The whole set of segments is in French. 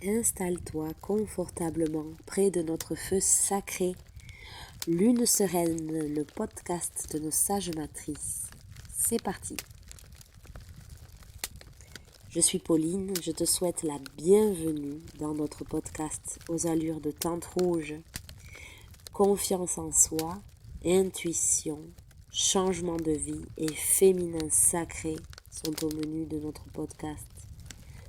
installe-toi confortablement près de notre feu sacré. Lune sereine, le podcast de nos sages matrices. C'est parti. Je suis Pauline, je te souhaite la bienvenue dans notre podcast aux allures de tente rouge. Confiance en soi, intuition, changement de vie et féminin sacré sont au menu de notre podcast.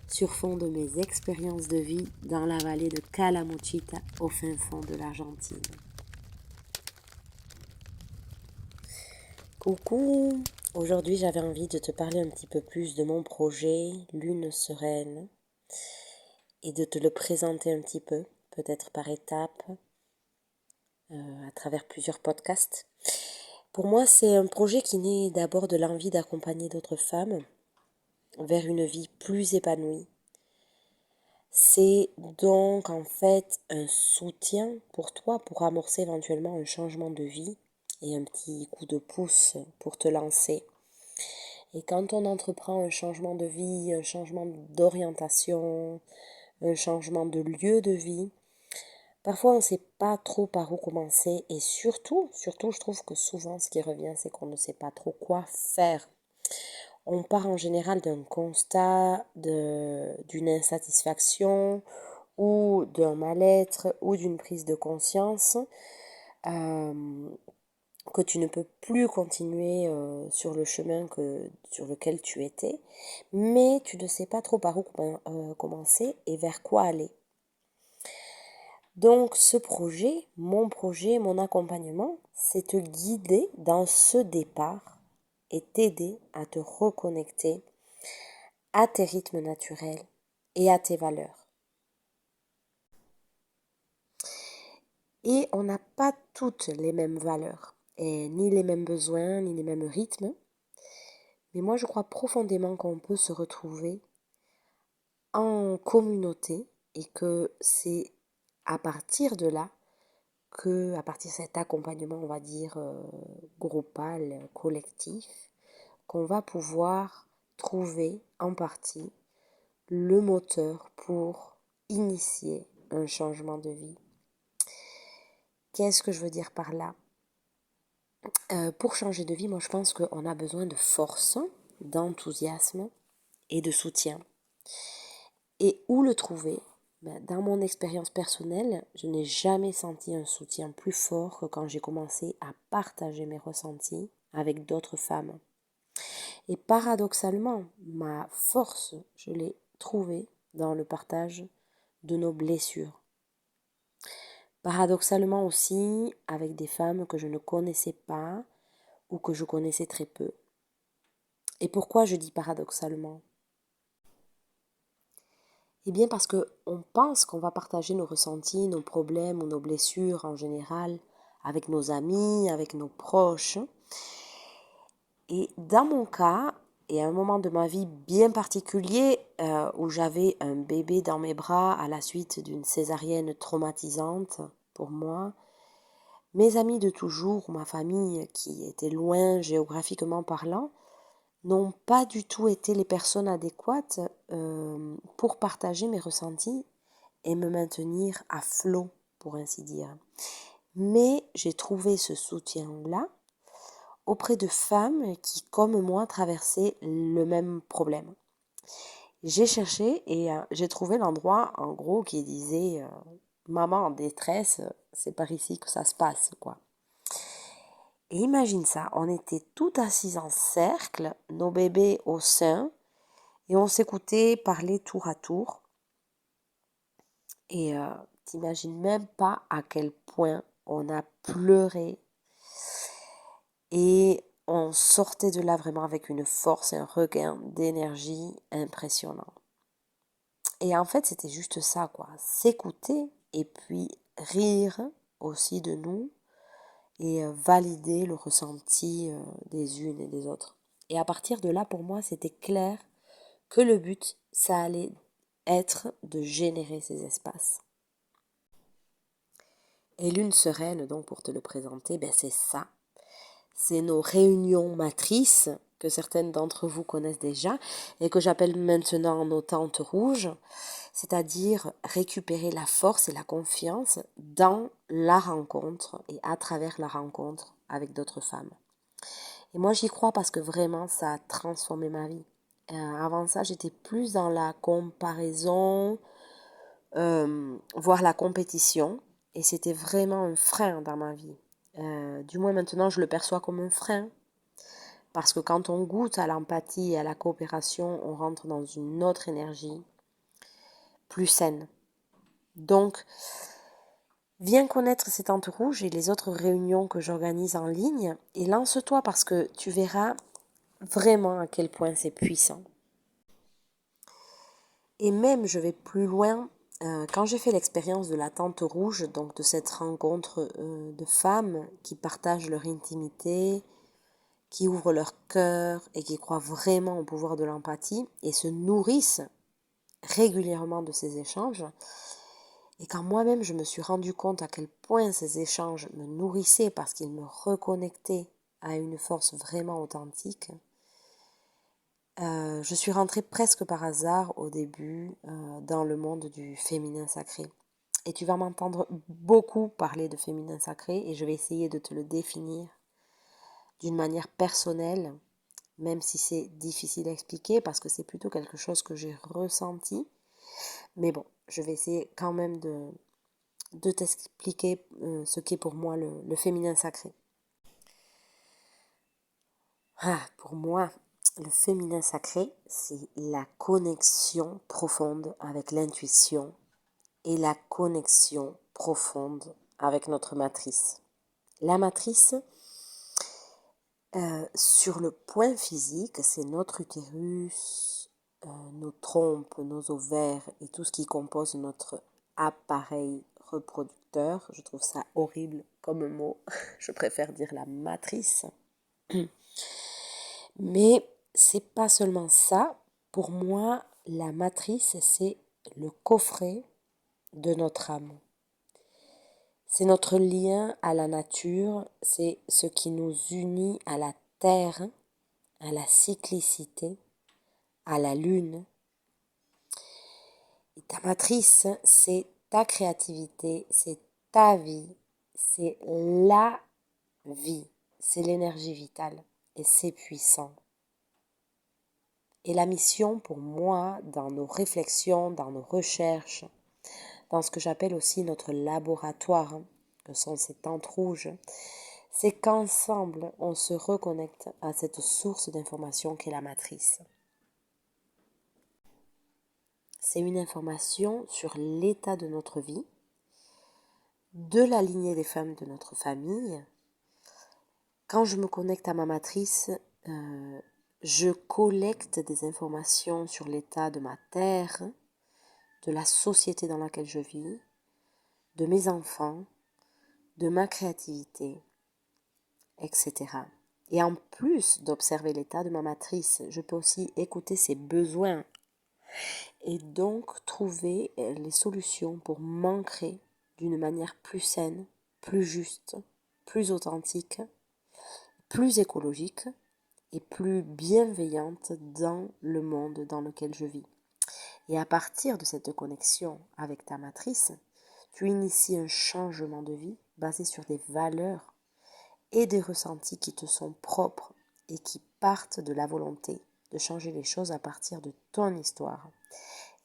Sur fond de mes expériences de vie dans la vallée de Calamuchita au fin fond de l'Argentine. Coucou, aujourd'hui j'avais envie de te parler un petit peu plus de mon projet Lune Sereine et de te le présenter un petit peu, peut-être par étapes, à travers plusieurs podcasts. Pour moi c'est un projet qui naît d'abord de l'envie d'accompagner d'autres femmes vers une vie plus épanouie. C'est donc en fait un soutien pour toi pour amorcer éventuellement un changement de vie et un petit coup de pouce pour te lancer. Et quand on entreprend un changement de vie, un changement d'orientation, un changement de lieu de vie, parfois on ne sait pas trop par où commencer et surtout je trouve que souvent ce qui revient c'est qu'on ne sait pas trop quoi faire. On part en général d'un constat d'une insatisfaction ou d'un mal-être ou d'une prise de conscience que tu ne peux plus continuer sur le chemin sur lequel tu étais, mais tu ne sais pas trop par où commencer et vers quoi aller. Donc ce projet, mon accompagnement, c'est te guider dans ce départ et t'aider à te reconnecter à tes rythmes naturels et à tes valeurs. Et on n'a pas toutes les mêmes valeurs, et ni les mêmes besoins, ni les mêmes rythmes. Mais moi, je crois profondément qu'on peut se retrouver en communauté et que c'est à partir de là à partir de cet accompagnement, on va dire, groupal, collectif, qu'on va pouvoir trouver en partie le moteur pour initier un changement de vie. Qu'est-ce que je veux dire par là ? Pour changer de vie, moi je pense qu'on a besoin de force, d'enthousiasme et de soutien. Et où le trouver ? Dans mon expérience personnelle, je n'ai jamais senti un soutien plus fort que quand j'ai commencé à partager mes ressentis avec d'autres femmes. Et paradoxalement, ma force, je l'ai trouvée dans le partage de nos blessures. Paradoxalement aussi, avec des femmes que je ne connaissais pas ou que je connaissais très peu. Et pourquoi je dis paradoxalement ? Eh bien parce qu'on pense qu'on va partager nos ressentis, nos problèmes ou nos blessures en général avec nos amis, avec nos proches. Et dans mon cas, et à un moment de ma vie bien particulier où j'avais un bébé dans mes bras à la suite d'une césarienne traumatisante pour moi, mes amis de toujours, ma famille qui était loin géographiquement parlant, n'ont pas du tout été les personnes adéquates pour partager mes ressentis et me maintenir à flot, pour ainsi dire. Mais j'ai trouvé ce soutien-là auprès de femmes qui, comme moi, traversaient le même problème. J'ai cherché et j'ai trouvé l'endroit, en gros, qui disait « Maman en détresse, c'est par ici que ça se passe, quoi ». Et imagine ça, on était tout assis en cercle, nos bébés au sein, et on s'écoutait parler tour à tour. Et t'imagines même pas à quel point on a pleuré. Et on sortait de là vraiment avec une force et un regain d'énergie impressionnant. Et en fait, c'était juste ça, quoi. S'écouter et puis rire aussi de nous. Et valider le ressenti des unes et des autres. Et à partir de là, pour moi, c'était clair que le but, ça allait être de générer ces espaces. Et Lune Sereine, donc pour te le présenter, c'est ça. C'est nos réunions matrices que certaines d'entre vous connaissent déjà et que j'appelle maintenant nos tentes rouges, c'est-à-dire récupérer la force et la confiance dans la rencontre et à travers la rencontre avec d'autres femmes. Et moi j'y crois parce que vraiment ça a transformé ma vie. Avant ça j'étais plus dans la comparaison, voire la compétition, et c'était vraiment un frein dans ma vie. Du moins maintenant je le perçois comme un frein, parce que quand on goûte à l'empathie et à la coopération, on rentre dans une autre énergie, plus saine. Donc, viens connaître ces tentes rouges et les autres réunions que j'organise en ligne et lance-toi parce que tu verras vraiment à quel point c'est puissant. Et même, je vais plus loin, quand j'ai fait l'expérience de la tente rouge, donc de cette rencontre de femmes qui partagent leur intimité, qui ouvrent leur cœur et qui croient vraiment au pouvoir de l'empathie et se nourrissent régulièrement de ces échanges. Et quand moi-même je me suis rendu compte à quel point ces échanges me nourrissaient parce qu'ils me reconnectaient à une force vraiment authentique, je suis rentrée presque par hasard au début dans le monde du féminin sacré. Et tu vas m'entendre beaucoup parler de féminin sacré et je vais essayer de te le définir d'une manière personnelle, même si c'est difficile à expliquer parce que c'est plutôt quelque chose que j'ai ressenti. Mais bon, je vais essayer quand même de t'expliquer ce qu'est pour moi le féminin sacré. Pour moi, le féminin sacré, c'est la connexion profonde avec l'intuition et la connexion profonde avec notre matrice. La matrice, sur le point physique, c'est notre utérus, nos trompes, nos ovaires et tout ce qui compose notre appareil reproducteur. Je trouve ça horrible comme mot. Je préfère dire la matrice. Mais c'est pas seulement ça. Pour moi, la matrice, c'est le coffret de notre âme. C'est notre lien à la nature, c'est ce qui nous unit à la terre, à la cyclicité, à la lune. Et ta matrice, c'est ta créativité, c'est ta vie, c'est la vie, c'est l'énergie vitale et c'est puissant. Et la mission pour moi, dans nos réflexions, dans nos recherches, dans ce que j'appelle aussi notre laboratoire, que sont ces tentes rouges, c'est qu'ensemble, on se reconnecte à cette source d'information qu'est la matrice. C'est une information sur l'état de notre vie, de la lignée des femmes de notre famille. Quand je me connecte à ma matrice, je collecte des informations sur l'état de ma terre, de la société dans laquelle je vis, de mes enfants, de ma créativité, etc. Et en plus d'observer l'état de ma matrice, je peux aussi écouter ses besoins et donc trouver les solutions pour m'ancrer d'une manière plus saine, plus juste, plus authentique, plus écologique et plus bienveillante dans le monde dans lequel je vis. Et à partir de cette connexion avec ta matrice, tu inities un changement de vie basé sur des valeurs et des ressentis qui te sont propres et qui partent de la volonté de changer les choses à partir de ton histoire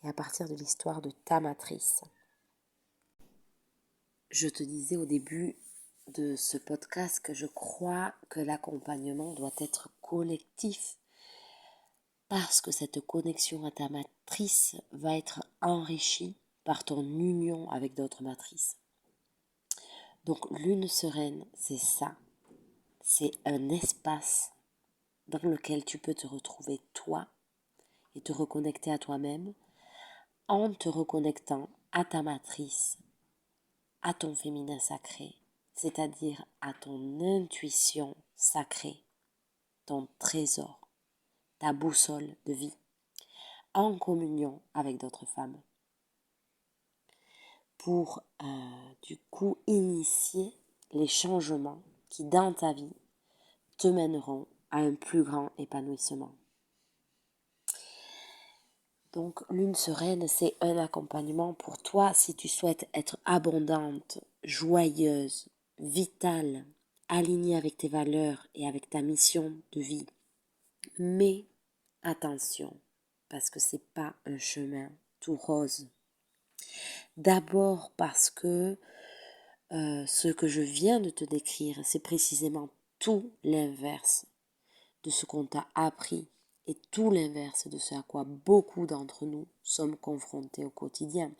et à partir de l'histoire de ta matrice. Je te disais au début de ce podcast que je crois que l'accompagnement doit être collectif parce que cette connexion à ta matrice va être enrichie par ton union avec d'autres matrices. Donc lune sereine, c'est ça. C'est un espace dans lequel tu peux te retrouver toi et te reconnecter à toi-même en te reconnectant à ta matrice, à ton féminin sacré, c'est-à-dire à ton intuition sacrée, ton trésor, ta boussole de vie, en communion avec d'autres femmes. Pour du coup initier les changements qui dans ta vie te mèneront à un plus grand épanouissement. Donc, lune sereine, c'est un accompagnement pour toi si tu souhaites être abondante, joyeuse, vitale, alignée avec tes valeurs et avec ta mission de vie. Mais attention, parce que c'est pas un chemin tout rose. D'abord parce que ce que je viens de te décrire, c'est précisément tout l'inverse de ce qu'on t'a appris et tout l'inverse de ce à quoi beaucoup d'entre nous sommes confrontés au quotidien.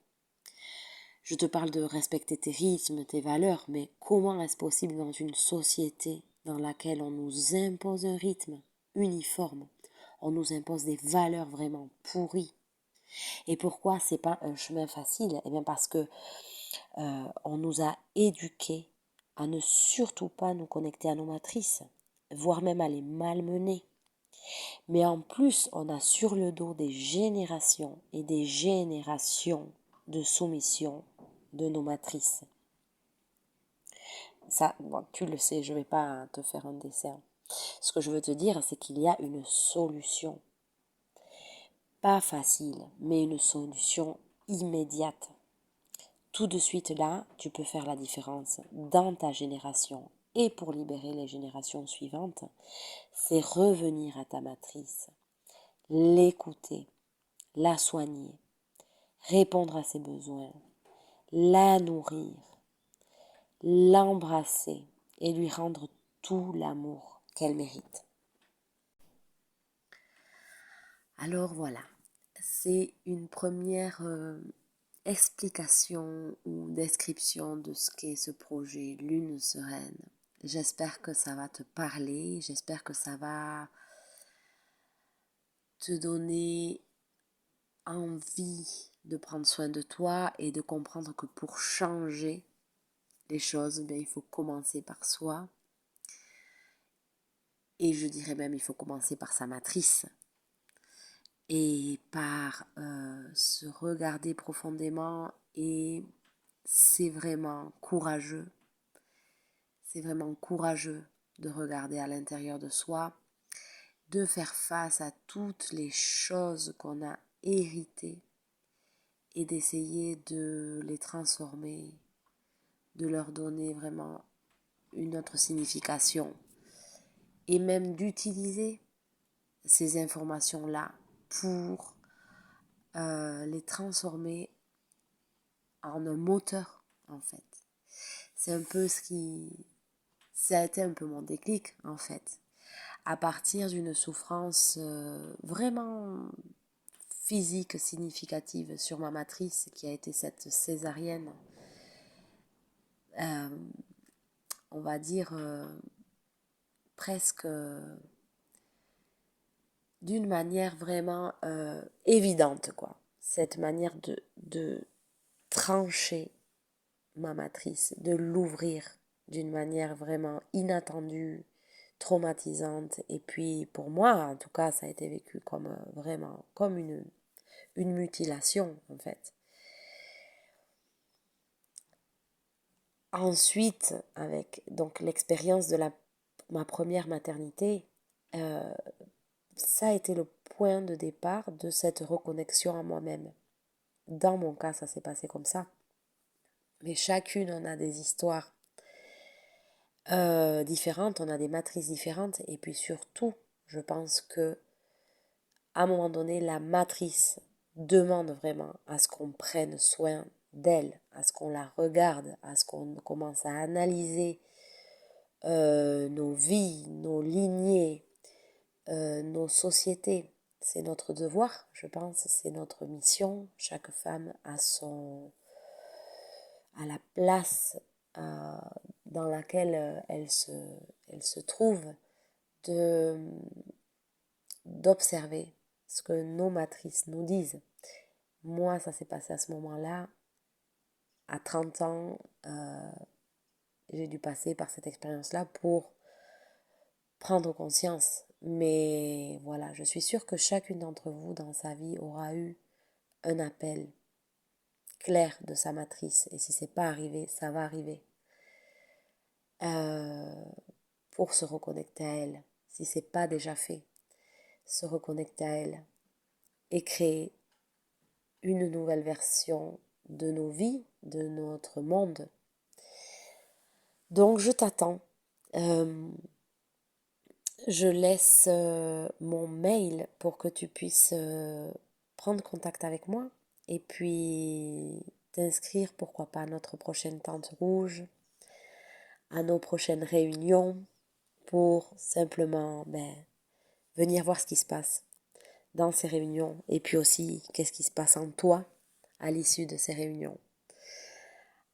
Je te parle de respecter tes rythmes, tes valeurs, mais comment est-ce possible dans une société dans laquelle on nous impose un rythme uniforme, on nous impose des valeurs vraiment pourries? Et pourquoi c'est pas un chemin facile? Eh bien parce que on nous a éduqués à ne surtout pas nous connecter à nos matrices, voire même à les malmener. Mais en plus, on a sur le dos des générations et des générations de soumission de nos matrices. Ça, bon, tu le sais, je ne vais pas te faire un dessin. Ce que je veux te dire, c'est qu'il y a une solution. Pas facile, mais une solution immédiate. Tout de suite là, tu peux faire la différence dans ta génération et pour libérer les générations suivantes, c'est revenir à ta matrice, l'écouter, la soigner, répondre à ses besoins, la nourrir, l'embrasser et lui rendre tout l'amour qu'elle mérite. Alors voilà, c'est une première explication ou description de ce qu'est ce projet Lune Sereine. J'espère que ça va te parler, j'espère que ça va te donner envie de prendre soin de toi et de comprendre que pour changer les choses, bien, il faut commencer par soi. Et je dirais même, il faut commencer par sa matrice. Et par se regarder profondément. Et c'est vraiment courageux. C'est vraiment courageux de regarder à l'intérieur de soi, de faire face à toutes les choses qu'on a héritées et d'essayer de les transformer, de leur donner vraiment une autre signification et même d'utiliser ces informations-là pour les transformer en un moteur en fait. C'est un peu ça a été un peu mon déclic en fait. À partir d'une souffrance vraiment physique significative sur ma matrice qui a été cette césarienne, on va dire presque d'une manière vraiment évidente, quoi. Cette manière de trancher ma matrice, de l'ouvrir d'une manière vraiment inattendue, traumatisante. Et puis pour moi, en tout cas, ça a été vécu comme vraiment comme une mutilation, en fait. Ensuite, avec donc l'expérience de ma première maternité, ça a été le point de départ de cette reconnexion à moi-même. Dans mon cas, ça s'est passé comme ça. Mais chacune en a des histoires différentes, on a des matrices différentes. Et puis surtout, je pense que à un moment donné, la matrice demande vraiment à ce qu'on prenne soin d'elle, à ce qu'on la regarde, à ce qu'on commence à analyser nos vies, nos lignées, nos sociétés. C'est notre devoir, je pense, c'est notre mission. Chaque femme a la place dans laquelle elle se trouve d'observer ce que nos matrices nous disent. Moi, ça s'est passé à ce moment-là. À 30 ans, j'ai dû passer par cette expérience-là pour prendre conscience. Mais voilà, je suis sûre que chacune d'entre vous dans sa vie aura eu un appel clair de sa matrice. Et si c'est pas arrivé, ça va arriver. Pour se reconnecter à elle. si ce n'est pas déjà fait, se reconnecter à elle et créer une nouvelle version de nos vies, de notre monde. Donc je t'attends. Je laisse mon mail pour que tu puisses prendre contact avec moi et puis t'inscrire, pourquoi pas, à notre prochaine tente rouge, à nos prochaines réunions pour simplement venir voir ce qui se passe dans ces réunions et puis aussi qu'est-ce qui se passe en toi à l'issue de ces réunions.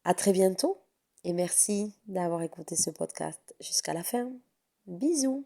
À très bientôt et merci d'avoir écouté ce podcast jusqu'à la fin. Bisous!